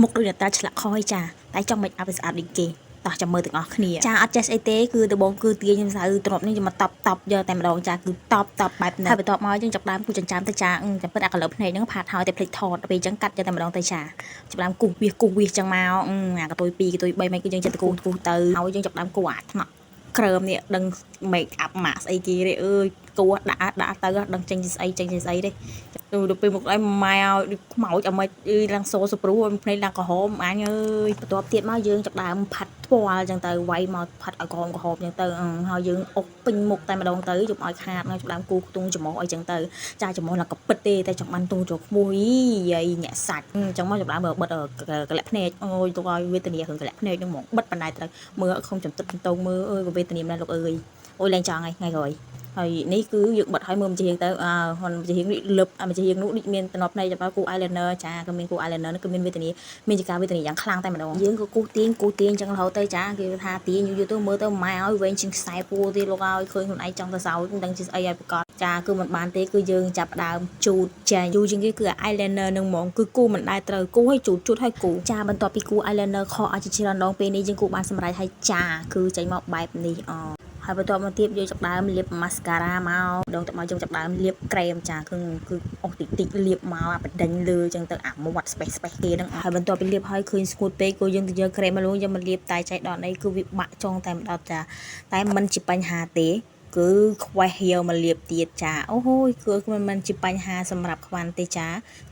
មុខដូចតែឆ្លាក់ខយចាតែចង់មិនឲ្យវាស្អាតដូចគេតោះចាំមើលទាំងអស់គ្នាចាអត់ចេះស្អីទេគឺដំបងគឺទាញខ្ញុំសៅទ្របនេះខ្ញុំមកតបយកតែម្ដងចាគឺតបបែបហ្នឹងហើយបន្ទាប់មកយើងចាប់ដើមគូចិញ្ចាមទៅចាចាំពិតអាកន្លឹបភ្នែកហ្នឹងផាតហើយតែភ្លេចថតពេលអញ្ចឹងកាត់យកតែម្ដងទៅចាចាប់ដើមគូសវាអញ្ចឹងមកអាកតុយ2កតុយ3មិនគឺយើងចិត្តគូសទៅហើយយើងចាប់ដើមគូអាថ្នាក់ក្រើមនេះដឹង make up ម៉ាក់ស្អីគេទេអើយគួរដាក់ទៅដឹងចេញស្អីទេទៅពេលមកឲ្យម៉ែឲ្យខ្មោចឲ្យមិនឡើងសូសព្រួភ្នែកឡើងក្រហមអញអើយបន្ទាប់ទៀតមកយើងចាប់ដើមផាត់ថ្ពាល់អញ្ចឹងទៅវាយមកផាត់ឲ្យក្រហមអញ្ចឹងទៅហើយយើងអុកពេញមុខតែម្ដងទៅជុំឲ្យខាតចាប់ដើមគូខ្ទង់ច្រមុះអីចឹងទៅចាច្រមុះឡើងកពិតទេតែចង់បានទង់ចូលក្មួយយាយញាក់សាច់អញ្ចឹងមកចាប់ដើមបិទកលាក់ភ្នែកអូយទៅឲ្យវេទនារឿងកលាក់ភ្នែកហ្នឹងហ្មងបិទបណ្ដៃត្រូវមើលខំចំទឹកតងមើលអើយក៏វេទនាម្ល៉េះលោកអើយអូយឡើងចង់ថ្ងៃក្រោយហើយនេះគឺយើងបិទឲ្យមើលម្ចាស់ហៀងទៅម្ចាស់ហៀងនេះលឹបម្ចាស់ហៀងនោះដូចមានតំណភ្នែកចាប់ដល់គូ eyeliner ចាក៏មានគូ eyeliner នេះគឺមានវេទនាមានជាការវេទនាយ៉ាងខ្លាំងតែម្ដងយើងក៏គូទាញអញ្ចឹងរហូតទៅចាគេថាទាញយូរទៅមើលទៅម៉ែឲ្យវែងជាងខ្សែពួរទៀតលោកឲ្យឃើញខ្លួនឯងចង់ទៅសោមិនដឹងជាស្អីឲ្យប្រកបចាគឺមិនបានទេគឺយើងចាប់ដើមជូតចាយូរជាងគេគឺ eyeliner នឹងហ្មងគឺគូមិនដែរត្រូវគូឲ្យជូតឲ្យគូចាបន្ទាប់ពីគូ eyeliner ខកឲ្យជាច្រើនដងពេលនេះយើងគូបានសម្រេចឲ្យចាគឺចេញមកបែបនេះហើយបន្ទាប់មកទៀតយើងចាប់ដើមលាប mascara មកដងទៅមកយើងចាប់ដើមលាបក្រែមចាគឺអស់តិចលាបមកបដិញលើចឹងទៅអាមាត់ space គេហ្នឹងហើយបន្ទាប់ពីលាបហើយឃើញស្ងួតពេកក៏យើងទៅយកក្រែមមកលួងយកមកលាបតែចៃដន្យនេះគឺវាបាក់ចុងតែម្ដងចាតែមិនជាបញ្ហាទេគឺខ្វេះយកមកលាបទៀតចាអូហូយគឺមិនជាបញ្ហាសម្រាប់ខ្វាន់ទេចា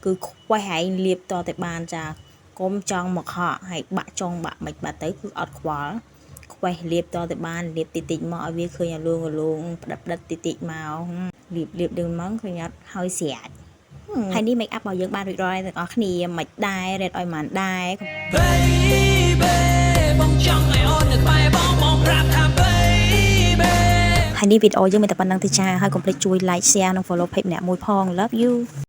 គឺខ្វេះឯងលាបតតែបានចាកុំចង់មកខកហើយបាក់ចុងបាក់មិនបាត់ទៅគឺអត់ខ្វល់ខ្វេះលាបតតែបានលាបតិចមកឲ្យវាឃើញអាលួងផ្ដិតតិចមកលាបដឹងមកឃើញអត់ហើយស្រាច់ហើយនេះ make up របស់យើងបានរួចរាល់ទាំងអស់គ្នាមិនដែរ red ឲ្យមិនដែរ baby បងចង់ឲ្យអូននៅក្បែរបងប្រាប់ថា baby ហើយនេះវីដេអូយើងមានតែប៉ុណ្្នឹងទេចាហើយកុំភ្លេចជួយ like share និង follow page ម្នាក់មួយផង love you